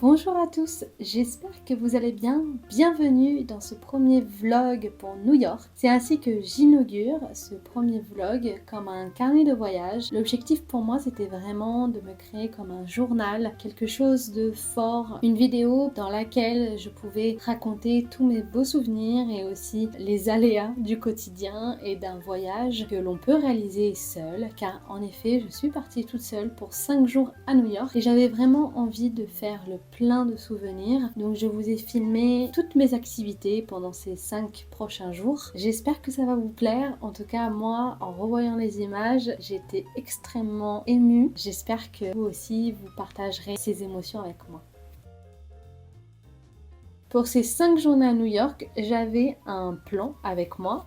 Bonjour à tous, j'espère que vous allez bien. Bienvenue dans ce premier vlog pour New York. C'est ainsi que j'inaugure ce premier vlog comme un carnet de voyage. L'objectif pour moi c'était vraiment de me créer comme un journal, quelque chose de fort, une vidéo dans laquelle je pouvais raconter tous mes beaux souvenirs et aussi les aléas du quotidien et d'un voyage que l'on peut réaliser seul, car en effet je suis partie toute seule pour 5 jours à New York et j'avais vraiment envie de faire le plein de souvenirs. Donc je vous ai filmé toutes mes activités pendant ces 5 prochains jours. J'espère que ça va vous plaire. En tout cas, moi, en revoyant les images, j'étais extrêmement émue. J'espère que vous aussi, vous partagerez ces émotions avec moi. Pour ces 5 journées à New York, j'avais un plan avec moi.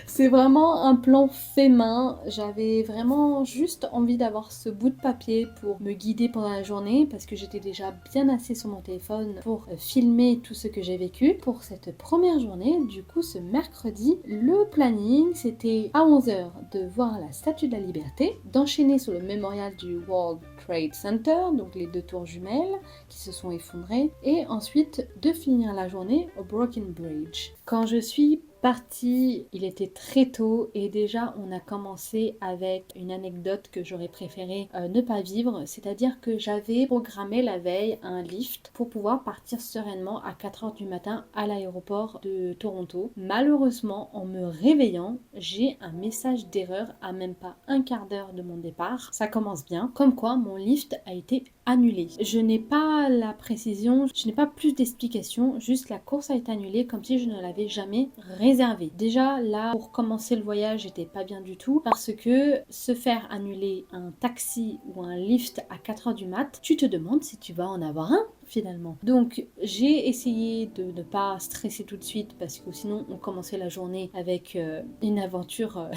C'est vraiment un plan fait main. J'avais vraiment juste envie d'avoir ce bout de papier pour me guider pendant la journée parce que j'étais déjà bien assez sur mon téléphone pour filmer tout ce que j'ai vécu. Pour cette première journée, du coup ce mercredi, le planning c'était à 11 h de voir la Statue de la Liberté, d'enchaîner sur le mémorial du World Trade Center, donc les 2 tours jumelles qui se sont effondrées, et ensuite de finir la journée au Broken Bridge. Quand je suis partie, il était très tôt et déjà on a commencé avec une anecdote que j'aurais préféré ne pas vivre, c'est-à-dire que j'avais programmé la veille un lift pour pouvoir partir sereinement à 4 h du matin à l'aéroport de Toronto. Malheureusement, en me réveillant, j'ai un message d'erreur à même pas un quart d'heure de mon départ. Ça commence bien, comme quoi mon lift a été annulé. Je n'ai pas la précision, je n'ai pas plus d'explications, juste la course a été annulée comme si je ne l'avais jamais réservée. Déjà là, pour commencer le voyage, j'étais pas bien du tout parce que se faire annuler un taxi ou un lift à 4 h du mat, tu te demandes si tu vas en avoir un finalement. Donc j'ai essayé de ne pas stresser tout de suite parce que sinon on commençait la journée avec une aventure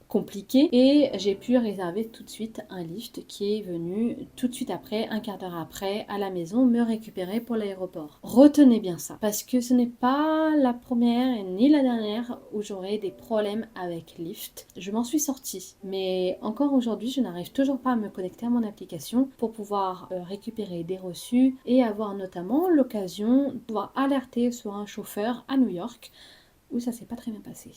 compliqué et j'ai pu réserver tout de suite un lift qui est venu tout de suite après, un quart d'heure après, à la maison me récupérer pour l'aéroport. Retenez bien ça parce que ce n'est pas la première et ni la dernière où j'aurai des problèmes avec lift. Je m'en suis sortie, mais encore aujourd'hui je n'arrive toujours pas à me connecter à mon application pour pouvoir récupérer des reçus et avoir notamment l'occasion de pouvoir alerter sur un chauffeur à New York où ça s'est pas très bien passé.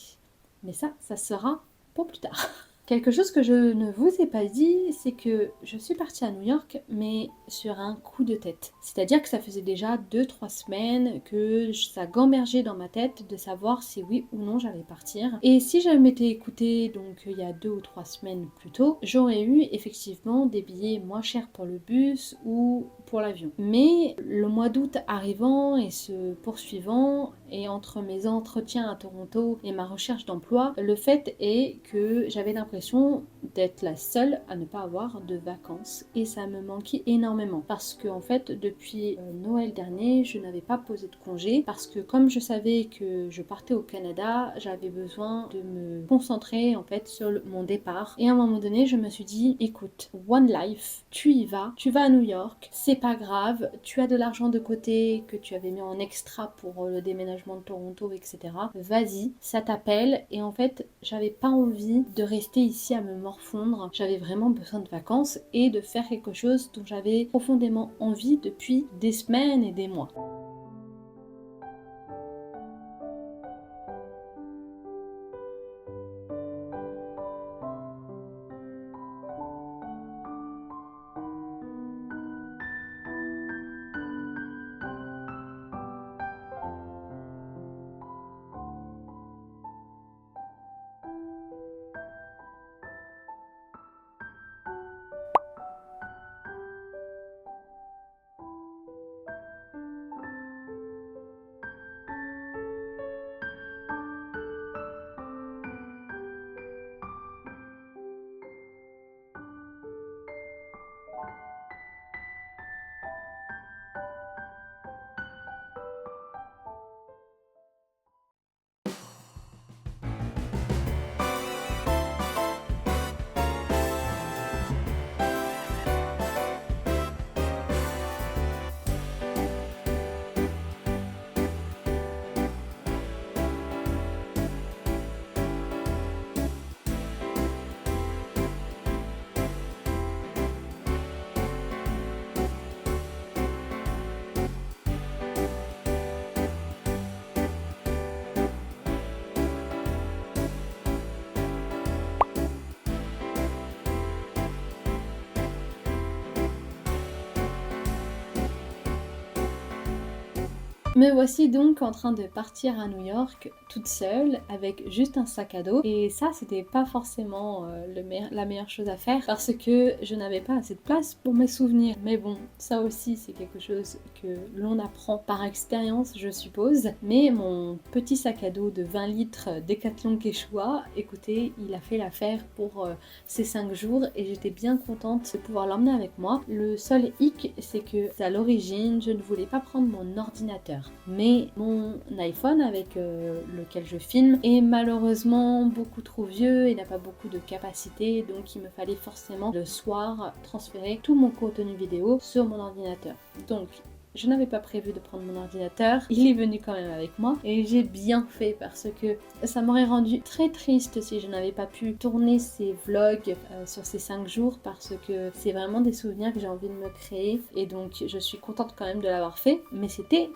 Mais ça sera pour plus tard. Quelque chose que je ne vous ai pas dit, c'est que je suis partie à New York, mais sur un coup de tête. C'est-à-dire que ça faisait déjà 2-3 semaines que ça gambergeait dans ma tête de savoir si oui ou non j'allais partir. Et si je m'étais écoutée donc il y a 2 ou 3 semaines plus tôt, j'aurais eu effectivement des billets moins chers pour le bus ou pour l'avion. Mais le mois d'août arrivant et se poursuivant, et entre mes entretiens à Toronto et ma recherche d'emploi, le fait est que j'avais l'impression d'être la seule à ne pas avoir de vacances et ça me manquait énormément parce que en fait depuis Noël dernier je n'avais pas posé de congé parce que comme je savais que je partais au Canada, j'avais besoin de me concentrer en fait sur mon départ et à un moment donné je me suis dit écoute, one life, tu y vas, tu vas à New York, c'est pas grave, tu as de l'argent de côté que tu avais mis en extra pour le déménagement de Toronto, etc. Vas-y, ça t'appelle. Et en fait, j'avais pas envie de rester ici à me morfondre. J'avais vraiment besoin de vacances et de faire quelque chose dont j'avais profondément envie depuis des semaines et des mois. Me voici donc en train de partir à New York toute seule avec juste un sac à dos et ça c'était pas forcément la meilleure chose à faire parce que je n'avais pas assez de place pour mes souvenirs. Mais bon, ça aussi c'est quelque chose que l'on apprend par expérience je suppose. Mais mon petit sac à dos de 20 litres Decathlon Quechua, écoutez, il a fait l'affaire pour ces 5 jours et j'étais bien contente de pouvoir l'emmener avec moi. Le seul hic c'est que à l'origine je ne voulais pas prendre mon ordinateur, mais mon iPhone avec lequel je filme est malheureusement beaucoup trop vieux et n'a pas beaucoup de capacité, donc il me fallait forcément le soir transférer tout mon contenu vidéo sur mon ordinateur. Donc je n'avais pas prévu de prendre mon ordinateur, il est venu quand même avec moi et j'ai bien fait parce que ça m'aurait rendu très triste si je n'avais pas pu tourner ces vlogs sur ces 5 jours parce que c'est vraiment des souvenirs que j'ai envie de me créer et donc je suis contente quand même de l'avoir fait, mais c'était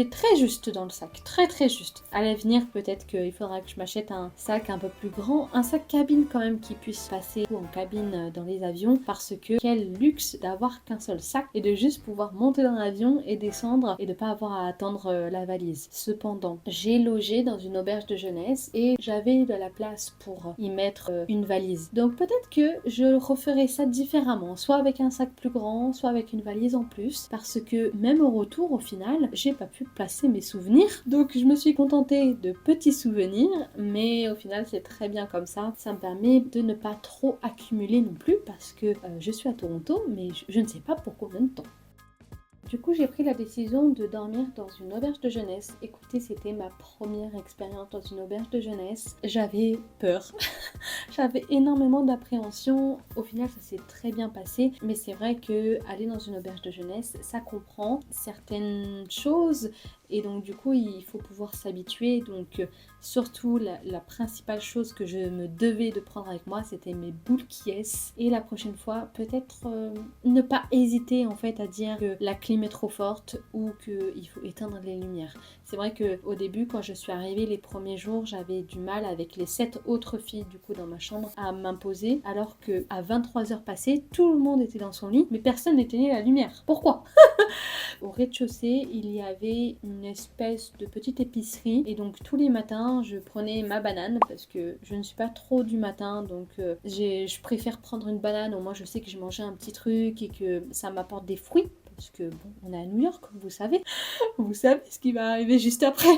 très juste dans le sac, très juste. À l'avenir peut-être qu'il faudra que je m'achète un sac un peu plus grand, un sac cabine quand même qui puisse passer en cabine dans les avions parce que quel luxe d'avoir qu'un seul sac et de juste pouvoir monter dans l'avion et descendre et de pas avoir à attendre la valise. Cependant, j'ai logé dans une auberge de jeunesse et j'avais de la place pour y mettre une valise. Donc peut-être que je referai ça différemment, soit avec un sac plus grand, soit avec une valise en plus, parce que même au retour, au final, j'ai pas pu placer mes souvenirs. Donc je me suis contentée de petits souvenirs, mais au final c'est très bien comme ça. Ça me permet de ne pas trop accumuler non plus, parce que je suis à Toronto, mais je ne sais pas pour combien de temps. Du coup, j'ai pris la décision de dormir dans une auberge de jeunesse. Écoutez, c'était ma première expérience dans une auberge de jeunesse. J'avais peur. J'avais énormément d'appréhension. Au final, ça s'est très bien passé. Mais c'est vrai que aller dans une auberge de jeunesse, ça comprend certaines choses. Et donc du coup, il faut pouvoir s'habituer. Donc surtout, la principale chose que je me devais de prendre avec moi, c'était mes boules qui est. Et la prochaine fois, peut-être ne pas hésiter en fait à dire que la clim est trop forte ou qu'il faut éteindre les lumières. C'est vrai qu'au début, quand je suis arrivée les premiers jours, j'avais du mal avec les 7 autres filles du coup dans ma chambre à m'imposer, alors qu'à 23h passées, tout le monde était dans son lit, mais personne n'éteignait la lumière. Pourquoi? Au rez-de-chaussée, il y avait une espèce de petite épicerie et donc tous les matins, je prenais ma banane parce que je ne suis pas trop du matin, donc je préfère prendre une banane, au moins je sais que je mangeais un petit truc et que ça m'apporte des fruits. Parce que bon, on est à New York, vous savez ce qui va arriver juste après.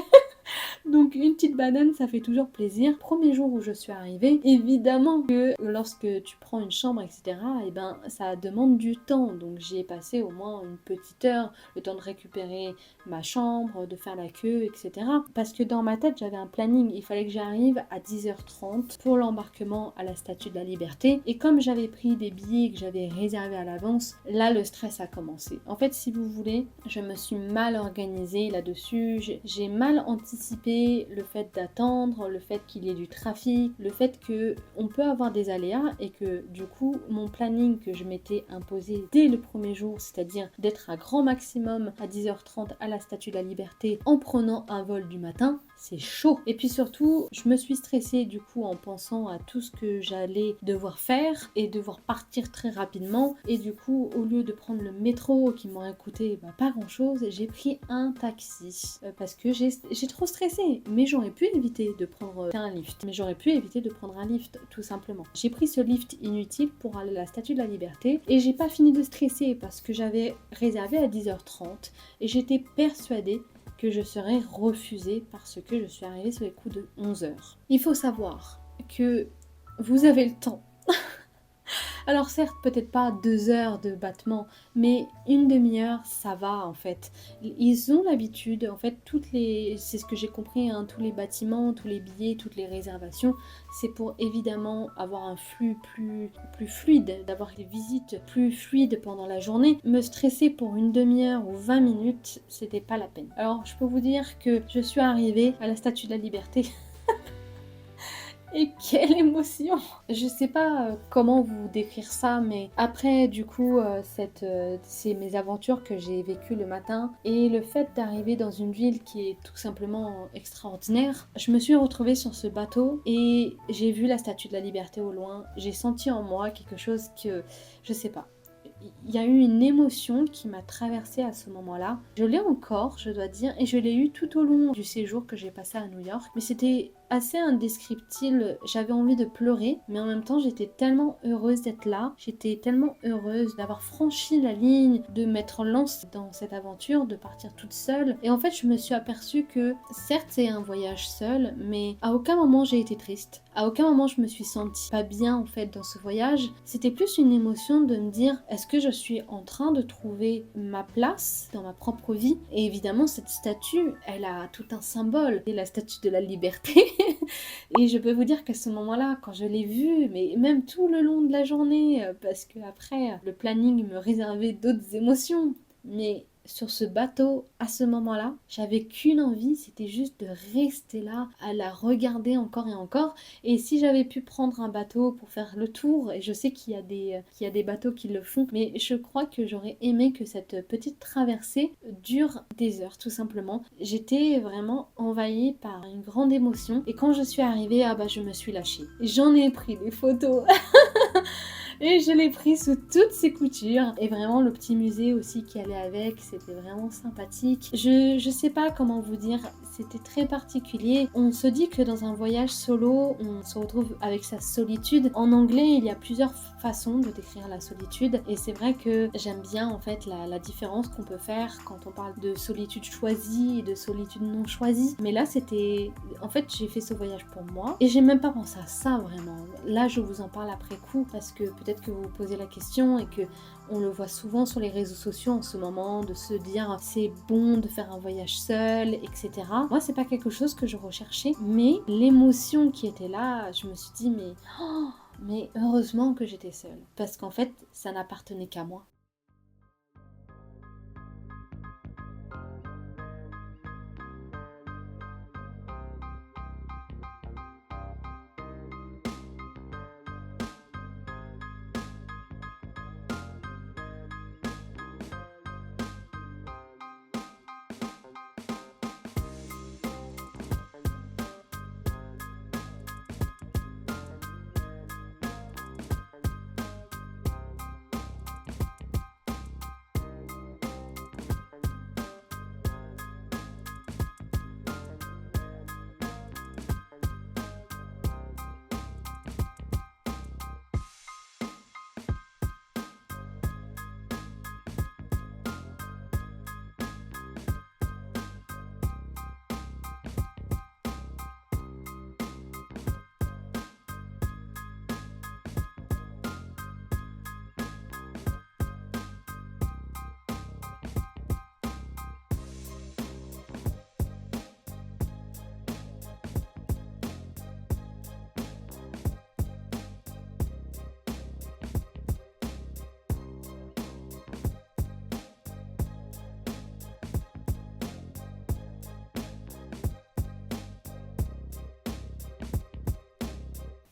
Donc une petite banane, ça fait toujours plaisir. Premier jour où je suis arrivée, évidemment que lorsque tu prends une chambre, etc., et ben ça demande du temps. Donc j'y ai passé au moins une petite heure, le temps de récupérer ma chambre, de faire la queue, etc. Parce que dans ma tête, j'avais un planning. Il fallait que j'arrive à 10h30 pour l'embarquement à la Statue de la Liberté. Et comme j'avais pris des billets que j'avais réservés à l'avance, là le stress a commencé. En fait, si vous voulez, je me suis mal organisée là-dessus. J'ai mal anticipé le fait d'attendre, le fait qu'il y ait du trafic, le fait que on peut avoir des aléas et que du coup mon planning que je m'étais imposé dès le premier jour, c'est-à-dire d'être à grand maximum à 10h30 à la Statue de la Liberté en prenant un vol du matin, c'est chaud. Et puis surtout, je me suis stressée du coup en pensant à tout ce que j'allais devoir faire et devoir partir très rapidement. Et du coup, au lieu de prendre le métro qui m'aurait coûté pas grand chose, j'ai pris un taxi parce que j'ai trop stressé. Mais j'aurais pu éviter de prendre un lift. Mais j'aurais pu éviter de prendre un lift tout simplement. J'ai pris ce lift inutile pour aller à la Statue de la Liberté et j'ai pas fini de stresser parce que j'avais réservé à 10h30 et j'étais persuadée que je serais refusée parce que je suis arrivée sur les coups de 11h. Il faut savoir que vous avez le temps. Alors certes, peut-être pas 2 heures de battement, mais une demi-heure, ça va en fait. Ils ont l'habitude, en fait, c'est ce que j'ai compris, hein, tous les bâtiments, tous les billets, toutes les réservations, c'est pour évidemment avoir un flux plus fluide, d'avoir des visites plus fluides pendant la journée. Me stresser pour une demi-heure ou 20 minutes, c'était pas la peine. Alors je peux vous dire que je suis arrivée à la Statue de la Liberté. Et quelle émotion! Je sais pas comment vous décrire ça, mais après du coup c'est mes aventures que j'ai vécues le matin et le fait d'arriver dans une ville qui est tout simplement extraordinaire, je me suis retrouvée sur ce bateau et j'ai vu la Statue de la Liberté au loin, j'ai senti en moi quelque chose que je sais pas. il y a eu une émotion qui m'a traversée à ce moment-là. Je l'ai encore, je dois dire, et je l'ai eu tout au long du séjour que j'ai passé à New York. Mais c'était assez indescriptible. J'avais envie de pleurer, mais en même temps, j'étais tellement heureuse d'être là. J'étais tellement heureuse d'avoir franchi la ligne, de m'être lancée dans cette aventure, de partir toute seule. Et en fait, je me suis aperçue que, certes, c'est un voyage seul, mais à aucun moment j'ai été triste. À aucun moment je me suis sentie pas bien en fait dans ce voyage. C'était plus une émotion de me dire est-ce que je suis en train de trouver ma place dans ma propre vie. Et évidemment cette statue, elle a tout un symbole. C'est la statue de la liberté. Et je peux vous dire qu'à ce moment-là, quand je l'ai vue, mais même tout le long de la journée, parce que après le planning me réservait d'autres émotions. Mais sur ce bateau, à ce moment-là, j'avais qu'une envie, c'était juste de rester là, à la regarder encore et encore. Et si j'avais pu prendre un bateau pour faire le tour, et je sais qu'il y a des bateaux qui le font, mais je crois que j'aurais aimé que cette petite traversée dure des heures, tout simplement. J'étais vraiment envahie par une grande émotion. Et quand je suis arrivée, ah bah je me suis lâchée. J'en ai pris des photos. Et je l'ai pris sous toutes ses coutures. Et vraiment, le petit musée aussi qui allait avec, c'était vraiment sympathique. Je sais pas comment vous dire, c'était très particulier. On se dit que dans un voyage solo, on se retrouve avec sa solitude. En anglais, il y a plusieurs façons de décrire la solitude. Et c'est vrai que j'aime bien en fait la différence qu'on peut faire quand on parle de solitude choisie et de solitude non choisie. Mais là, c'était... En fait, j'ai fait ce voyage pour moi. Et j'ai même pas pensé à ça vraiment. Là, je vous en parle après coup parce que peut-être que vous vous posez la question et que on le voit souvent sur les réseaux sociaux en ce moment, de se dire c'est bon de faire un voyage seul, etc. Moi, c'est pas quelque chose que je recherchais, mais l'émotion qui était là, je me suis dit mais heureusement que j'étais seule, parce qu'en fait, ça n'appartenait qu'à moi.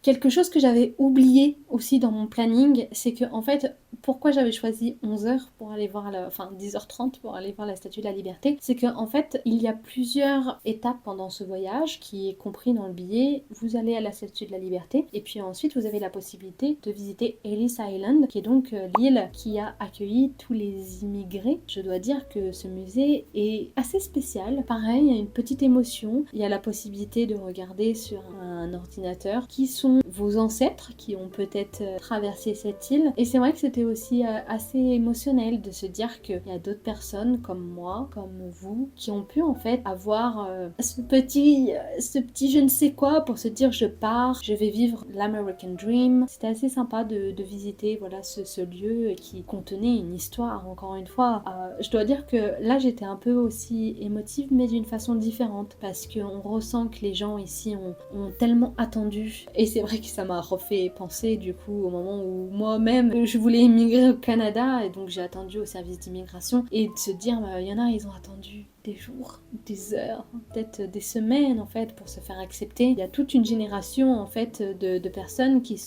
Quelque chose que j'avais oublié aussi dans mon planning, c'est que en fait, pourquoi j'avais choisi 11h pour aller voir enfin 10h30 pour aller voir la Statue de la Liberté, c'est qu'en fait, il y a plusieurs étapes pendant ce voyage qui est compris dans le billet. Vous allez à la Statue de la Liberté et puis ensuite vous avez la possibilité de visiter Ellis Island, qui est donc l'île qui a accueilli tous les immigrés. Je dois dire que ce musée est assez spécial. Pareil, il y a une petite émotion. Il y a la possibilité de regarder sur un ordinateur qui sont vos ancêtres qui ont peut-être traversé cette île. Et c'est vrai que c'était aussi assez émotionnel de se dire qu'il y a d'autres personnes comme moi, comme vous, qui ont pu en fait avoir ce petit je ne sais quoi pour se dire je pars, je vais vivre l'American Dream. C'était assez sympa de visiter voilà ce lieu qui contenait une histoire encore une fois. Je dois dire que là j'étais un peu aussi émotive mais d'une façon différente parce qu'on ressent que les gens ici ont tellement attendu. Et c'est vrai que ça m'a refait penser du coup au moment où moi-même je voulais immigrer au Canada et donc j'ai attendu au service d'immigration et de se dire il y en a ils ont attendu des jours, des heures, peut-être des semaines en fait pour se faire accepter. Il y a toute une génération en fait de personnes qui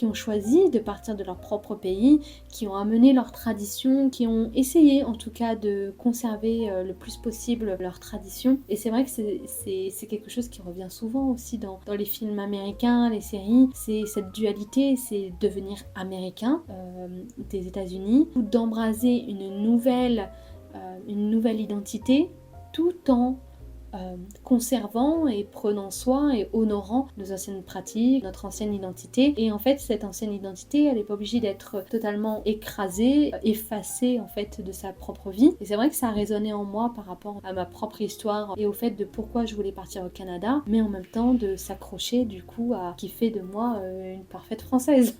ont choisi de partir de leur propre pays, qui ont amené leurs traditions, qui ont essayé en tout cas de conserver le plus possible leurs traditions. Et c'est vrai que c'est quelque chose qui revient souvent aussi dans les films américains, les séries, c'est cette dualité, c'est devenir américain des États-Unis, ou d'embraser une nouvelle identité tout en conservant et prenant soin et honorant nos anciennes pratiques, notre ancienne identité. Et en fait, cette ancienne identité, elle n'est pas obligée d'être totalement écrasée, effacée en fait de sa propre vie. Et c'est vrai que ça a résonné en moi par rapport à ma propre histoire et au fait de pourquoi je voulais partir au Canada, mais en même temps de s'accrocher du coup à qui fait de moi une parfaite Française.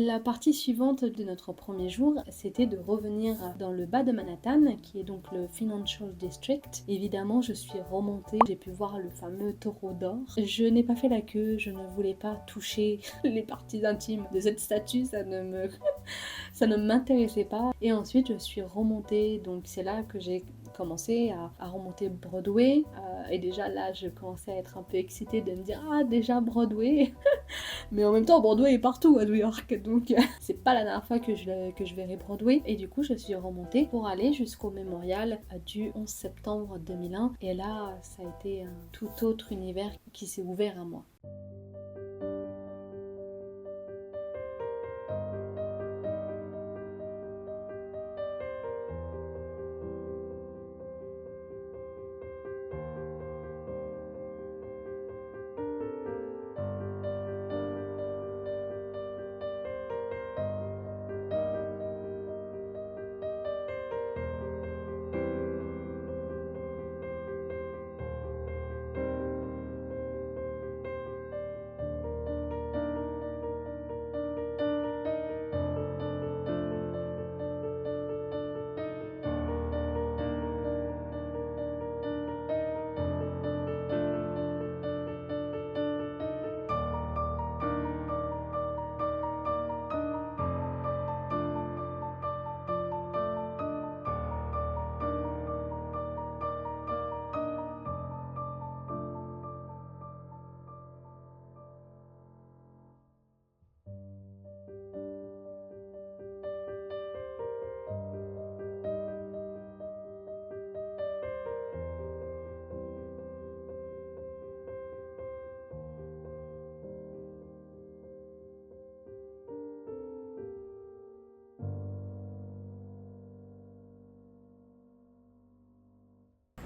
La partie suivante de notre premier jour, c'était de revenir dans le bas de Manhattan, qui est donc le Financial District. Évidemment, je suis remontée, j'ai pu voir le fameux taureau d'or. Je n'ai pas fait la queue, je ne voulais pas toucher les parties intimes de cette statue, ça ne m'intéressait pas. Et ensuite, je suis remontée, donc c'est là que j'ai commencé à remonter Broadway. Et déjà là, je commençais à être un peu excitée de me dire « Ah, déjà Broadway !» Mais en même temps, Broadway est partout à New York, donc c'est pas la dernière fois que je verrai Broadway. Et du coup, je suis remontée pour aller jusqu'au mémorial du 11 septembre 2001. Et là, ça a été un tout autre univers qui s'est ouvert à moi.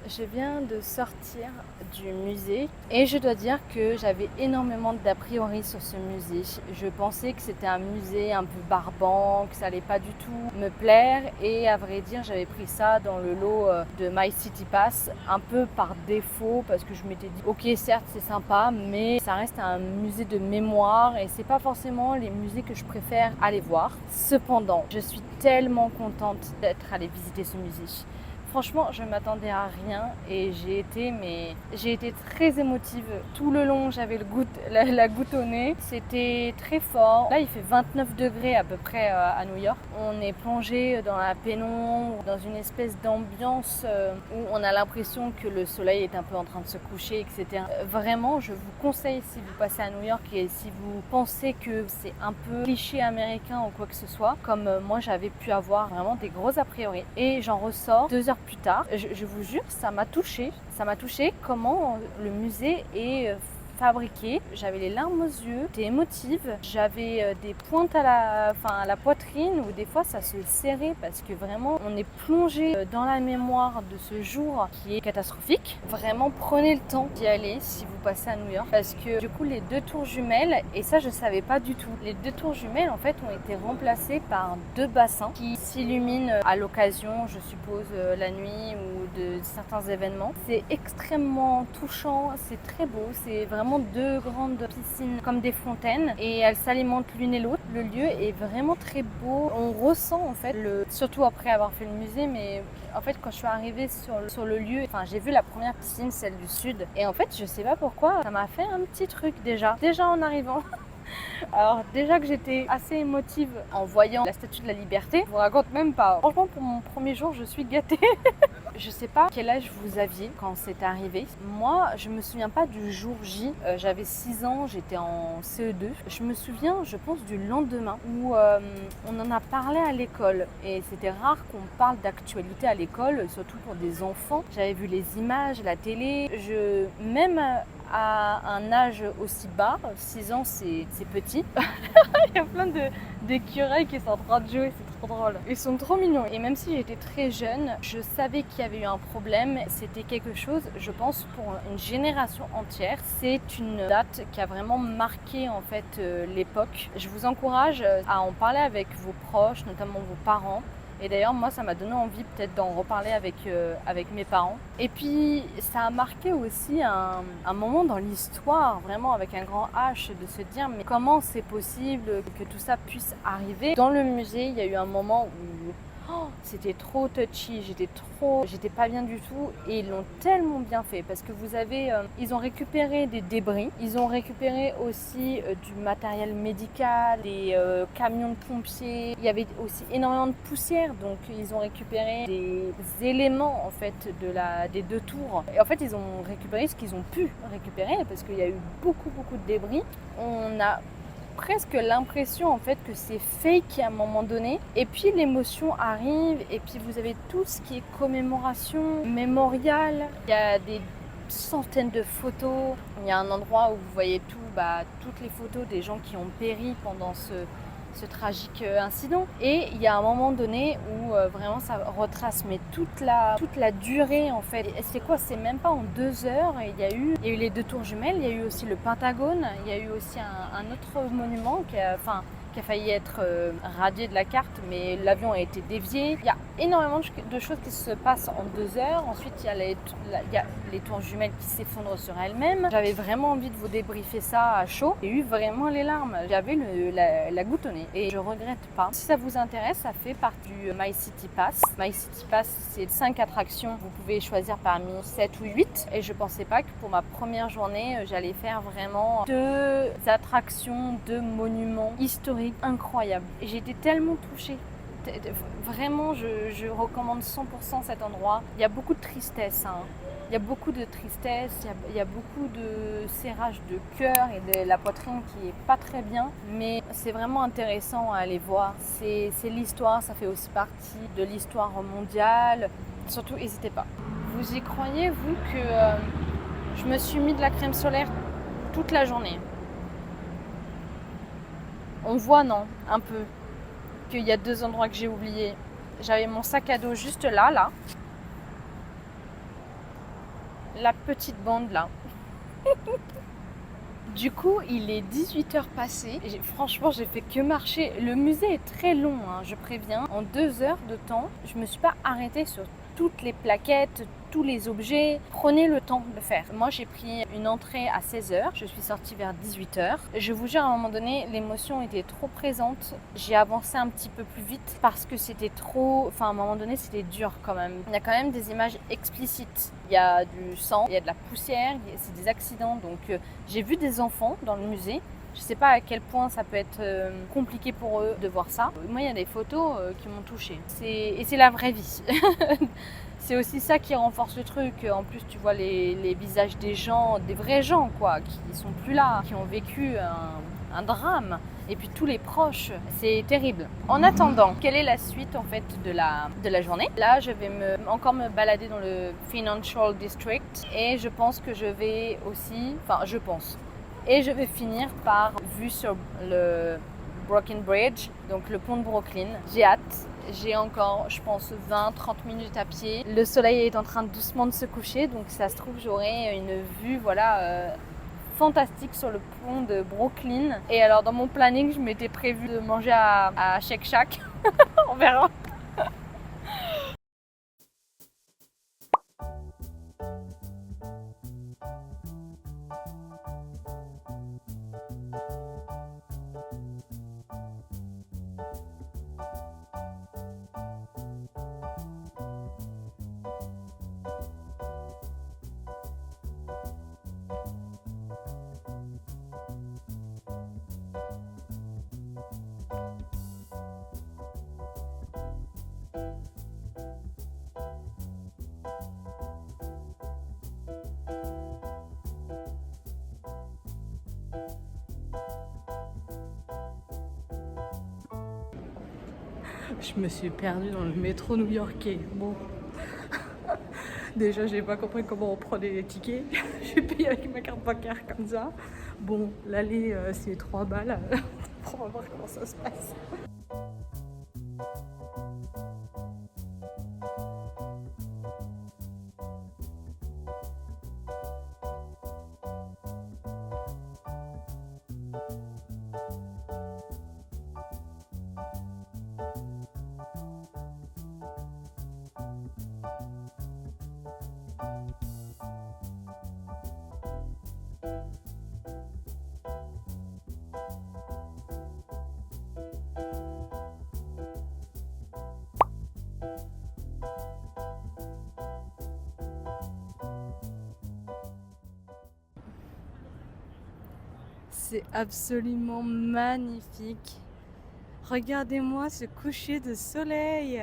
Je viens de sortir du musée et je dois dire que j'avais énormément d'a priori sur ce musée. Je pensais que c'était un musée un peu barbant, que ça allait pas du tout me plaire et à vrai dire j'avais pris ça dans le lot de My City Pass un peu par défaut parce que je m'étais dit ok certes c'est sympa mais ça reste un musée de mémoire et c'est pas forcément les musées que je préfère aller voir. Cependant je suis tellement contente d'être allée visiter ce musée. Franchement, je m'attendais à rien et j'ai été très émotive tout le long. J'avais la goutte au nez. C'était très fort. Là, il fait 29 degrés à peu près à New York. On est plongé dans la pénombre, dans une espèce d'ambiance où on a l'impression que le soleil est un peu en train de se coucher, etc. Vraiment, je vous conseille si vous passez à New York et si vous pensez que c'est un peu cliché américain ou quoi que ce soit, comme moi j'avais pu avoir vraiment des gros a priori. Et j'en ressors 2 heures plus tard, je vous jure, ça m'a touchée comment le musée est fabriqué. J'avais les larmes aux yeux, j'étais émotive, j'avais des pointes à la poitrine où des fois ça se serrait parce que vraiment on est plongé dans la mémoire de ce jour qui est catastrophique. Vraiment prenez le temps d'y aller si vous passez à New York parce que du coup les 2 tours jumelles, et ça je savais pas du tout, les 2 tours jumelles en fait ont été remplacées par 2 bassins qui s'illuminent à l'occasion, je suppose la nuit ou de certains événements. C'est extrêmement touchant, c'est très beau, c'est vraiment vraiment deux grandes piscines comme des fontaines et elles s'alimentent l'une et l'autre. Le lieu est vraiment très beau. On ressent en fait, surtout après avoir fait le musée, mais en fait quand je suis arrivée sur le lieu, j'ai vu la première piscine, celle du sud. Et en fait je sais pas pourquoi, ça m'a fait un petit truc déjà en arrivant. Alors déjà que j'étais assez émotive en voyant la Statue de la Liberté, je vous raconte même pas. Franchement pour mon premier jour je suis gâtée. Je sais pas quel âge vous aviez quand c'est arrivé. Moi, je me souviens pas du jour J. J'avais 6 ans, j'étais en CE2. Je me souviens, je pense, du lendemain où on en a parlé à l'école. Et c'était rare qu'on parle d'actualité à l'école, surtout pour des enfants. J'avais vu les images, la télé. Même à un âge aussi bas, 6 ans c'est petit, il y a plein d'écureuils qui sont en train de jouer, c'est trop drôle. Ils sont trop mignons. Et même si j'étais très jeune, je savais qu'il y avait eu un problème. C'était quelque chose, je pense, pour une génération entière. C'est une date qui a vraiment marqué en fait l'époque. Je vous encourage à en parler avec vos proches, notamment vos parents. Et d'ailleurs, moi, ça m'a donné envie peut-être d'en reparler avec mes parents. Et puis, ça a marqué aussi un moment dans l'histoire, vraiment avec un grand H, de se dire mais comment c'est possible que tout ça puisse arriver. Dans le musée, il y a eu un moment où c'était trop touchy, j'étais pas bien du tout et ils l'ont tellement bien fait parce que ils ont récupéré des débris, ils ont récupéré aussi du matériel médical, des camions de pompiers, il y avait aussi énormément de poussière donc ils ont récupéré des éléments en fait des deux tours et en fait ils ont récupéré ce qu'ils ont pu récupérer parce qu'il y a eu beaucoup de débris. On a presque l'impression en fait que c'est fake à un moment donné et puis l'émotion arrive et puis vous avez tout ce qui est commémoration, mémorial, il y a des centaines de photos, il y a un endroit où vous voyez toutes les photos des gens qui ont péri pendant ce tragique incident et il y a un moment donné où vraiment ça retrace mais toute la durée en fait. Et c'est même pas en 2 heures. Il y a eu les deux tours jumelles, il y a eu aussi le Pentagone, il y a eu aussi un autre monument qui a failli être radié de la carte, mais l'avion a été dévié. Il y a énormément de choses qui se passent en 2 heures. Ensuite, il y a les tours jumelles qui s'effondrent sur elles-mêmes. J'avais vraiment envie de vous débriefer ça à chaud. J'ai eu vraiment les larmes. J'avais la goutte au nez et je regrette pas. Si ça vous intéresse, ça fait partie du My City Pass. My City Pass, c'est 5 attractions. Vous pouvez choisir parmi 7 ou 8. Et je pensais pas que pour ma première journée, j'allais faire vraiment 2 attractions, 2 monuments historiques incroyable. Et j'ai été tellement touchée. Vraiment, je recommande 100% cet endroit. Il y a beaucoup de tristesse. Il y a beaucoup de tristesse, il y a beaucoup de serrage de cœur et de la poitrine qui est pas très bien. Mais c'est vraiment intéressant à aller voir. C'est l'histoire, ça fait aussi partie de l'histoire mondiale. Surtout, n'hésitez pas. Vous y croyez, vous, que je me suis mis de la crème solaire toute la journée? On voit, non, un peu, qu'il y a 2 endroits que j'ai oubliés. J'avais mon sac à dos juste là. La petite bande là. Du coup, il est 18h passé. Franchement, j'ai fait que marcher. Le musée est très long, je préviens. En 2 heures de temps, je me suis pas arrêtée sur toutes les plaquettes, tous les objets. Prenez le temps de le faire. Moi, j'ai pris une entrée à 16h. Je suis sortie vers 18h. Je vous jure, à un moment donné, l'émotion était trop présente. J'ai avancé un petit peu plus vite parce que c'était trop... à un moment donné, c'était dur quand même. Il y a quand même des images explicites. Il y a du sang, il y a de la poussière, c'est des accidents. Donc, j'ai vu des enfants dans le musée. Je ne sais pas à quel point ça peut être compliqué pour eux de voir ça. Moi, il y a des photos qui m'ont touchée. Et c'est la vraie vie. C'est aussi ça qui renforce le truc. En plus, tu vois les visages des gens, des vrais gens, quoi, qui sont plus là, qui ont vécu un drame. Et puis tous les proches, c'est terrible. En attendant, quelle est la suite en fait de la journée? Là, je vais encore me balader dans le Financial District et je pense que je vais aussi, et je vais finir par vue sur le Brooklyn Bridge, donc le pont de Brooklyn. J'ai hâte. J'ai encore, je pense, 20-30 minutes à pied. Le soleil est en train doucement de se coucher, donc ça se trouve, j'aurai une vue, fantastique sur le pont de Brooklyn. Et alors, dans mon planning, je m'étais prévu de manger à Shake Shack. On verra. Je me suis perdue dans le métro new-yorkais. Bon, déjà, j'ai pas compris comment on prenait les tickets. J'ai payé avec ma carte bancaire comme ça. Bon, l'aller, c'est 3 balles. On va voir comment ça se passe. C'est absolument magnifique. Regardez-moi ce coucher de soleil.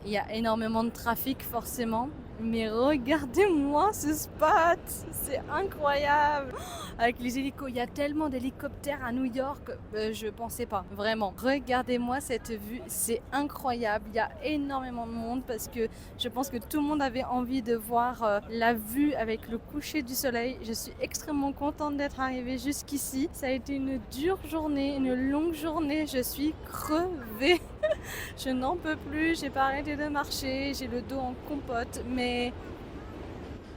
Il y a énormément de trafic forcément, mais regardez-moi ce spot, c'est incroyable. Avec les hélicos, il y a tellement d'hélicoptères à New York, je pensais pas, vraiment. Regardez-moi cette vue, c'est incroyable. Il y a énormément de monde parce que je pense que tout le monde avait envie de voir la vue avec le coucher du soleil. Je suis extrêmement contente d'être arrivée jusqu'ici. Ça a été une dure journée, une longue journée. Je suis crevée. Je n'en peux plus, j'ai pas arrêté de marcher, j'ai le dos en compote, mais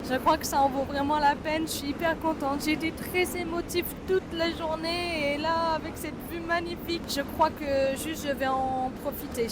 je crois que ça en vaut vraiment la peine. Je suis hyper contente. J'ai été très émotive toute la journée et là, avec cette vue magnifique, je crois que juste je vais en profiter.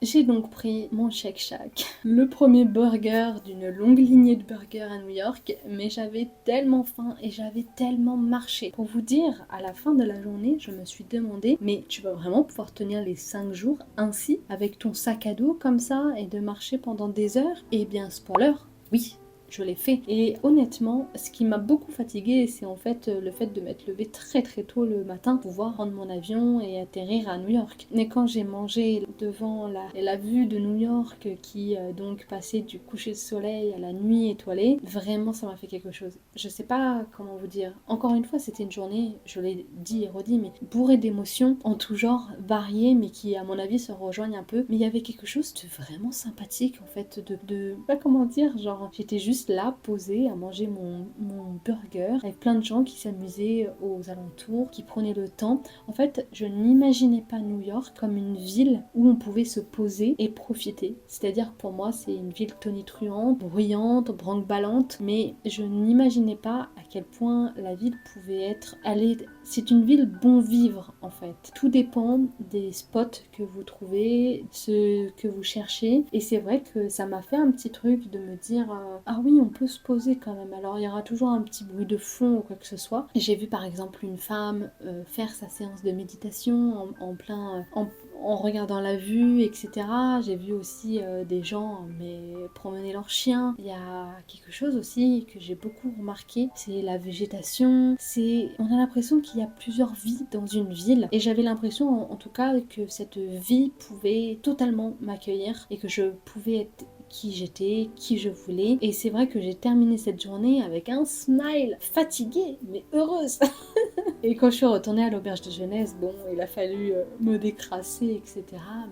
J'ai donc pris mon Shake Shack, le premier burger d'une longue lignée de burgers à New York, mais j'avais tellement faim et j'avais tellement marché. Pour vous dire, à la fin de la journée, je me suis demandé, mais tu vas vraiment pouvoir tenir les 5 jours ainsi, avec ton sac à dos comme ça, et de marcher pendant des heures? Eh bien, spoiler, oui, je l'ai fait. Et honnêtement, ce qui m'a beaucoup fatiguée, c'est en fait le fait de m'être levée très très tôt le matin pour pouvoir prendre mon avion et atterrir à New York. Mais quand j'ai mangé devant la vue de New York qui donc passait du coucher de soleil à la nuit étoilée, vraiment ça m'a fait quelque chose. Je sais pas comment vous dire. Encore une fois, c'était une journée, je l'ai dit et redit, mais bourrée d'émotions en tout genre, variées, mais qui à mon avis se rejoignent un peu. Mais il y avait quelque chose de vraiment sympathique en fait, pas comment dire, genre j'étais juste là, posée, à manger mon burger, avec plein de gens qui s'amusaient aux alentours, qui prenaient le temps. En fait, je n'imaginais pas New York comme une ville où on pouvait se poser et profiter. C'est-à-dire pour moi, c'est une ville tonitruante, bruyante, branque-ballante, mais je n'imaginais pas à quel point la ville pouvait être... C'est une ville bon vivre en fait. Tout dépend des spots que vous trouvez, ce que vous cherchez. Et c'est vrai que ça m'a fait un petit truc de me dire ah oui, on peut se poser quand même. Alors il y aura toujours un petit bruit de fond ou quoi que ce soit. J'ai vu par exemple une femme faire sa séance de méditation en plein... en regardant la vue, etc. J'ai vu aussi des gens promener leurs chiens. Il y a quelque chose aussi que j'ai beaucoup remarqué, c'est la végétation. On a l'impression qu'il y a plusieurs vies dans une ville. Et j'avais l'impression en tout cas que cette vie pouvait totalement m'accueillir et que je pouvais être qui j'étais, qui je voulais. Et c'est vrai que j'ai terminé cette journée avec un smile, fatiguée mais heureuse. Et quand je suis retournée à l'auberge de jeunesse, bon, il a fallu me décrasser, etc.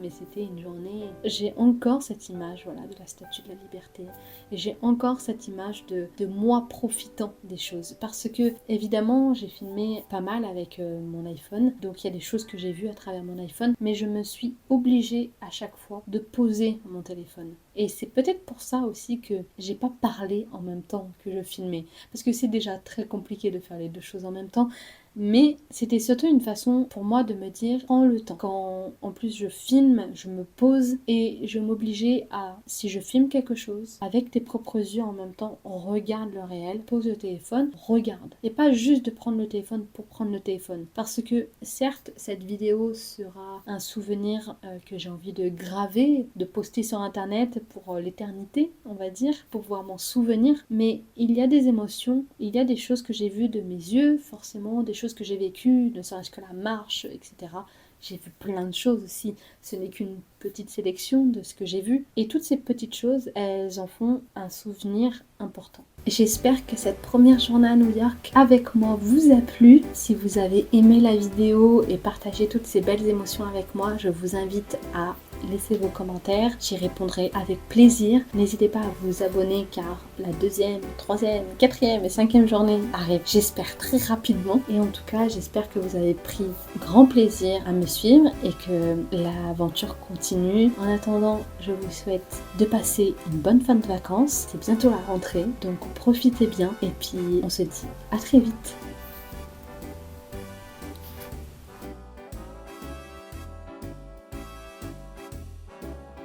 Mais c'était une journée... J'ai encore cette image, voilà, de la Statue de la Liberté. Et j'ai encore cette image de moi profitant des choses. Parce que, évidemment, j'ai filmé pas mal avec mon iPhone. Donc il y a des choses que j'ai vues à travers mon iPhone. Mais je me suis obligée à chaque fois de poser mon téléphone. Et c'est peut-être pour ça aussi que j'ai pas parlé en même temps que je filmais. Parce que c'est déjà très compliqué de faire les deux choses en même temps. Mais c'était surtout une façon pour moi de me dire, prends le temps. Quand en plus je filme, je me pose et je m'obligeais à, si je filme quelque chose, avec tes propres yeux en même temps, on regarde le réel, pose le téléphone, regarde. Et pas juste de prendre le téléphone pour prendre le téléphone. Parce que certes, cette vidéo sera un souvenir que j'ai envie de graver, de poster sur internet pour l'éternité, on va dire, pour pouvoir m'en souvenir. Mais il y a des émotions, il y a des choses que j'ai vues de mes yeux, forcément, des choses que j'ai vécues, ne serait-ce que la marche, etc. J'ai vu plein de choses aussi. Ce n'est qu'une petite sélection de ce que j'ai vu. Et toutes ces petites choses, elles en font un souvenir important. J'espère que cette première journée à New York avec moi vous a plu. Si vous avez aimé la vidéo et partagé toutes ces belles émotions avec moi, je vous invite à laisser vos commentaires, j'y répondrai avec plaisir. N'hésitez pas à vous abonner car la deuxième, troisième, quatrième et cinquième journée arrive, j'espère, très rapidement. Et en tout cas, j'espère que vous avez pris grand plaisir à me suivre et que l'aventure continue. En attendant, je vous souhaite de passer une bonne fin de vacances. C'est bientôt la rentrée, donc profitez bien et puis on se dit à très vite.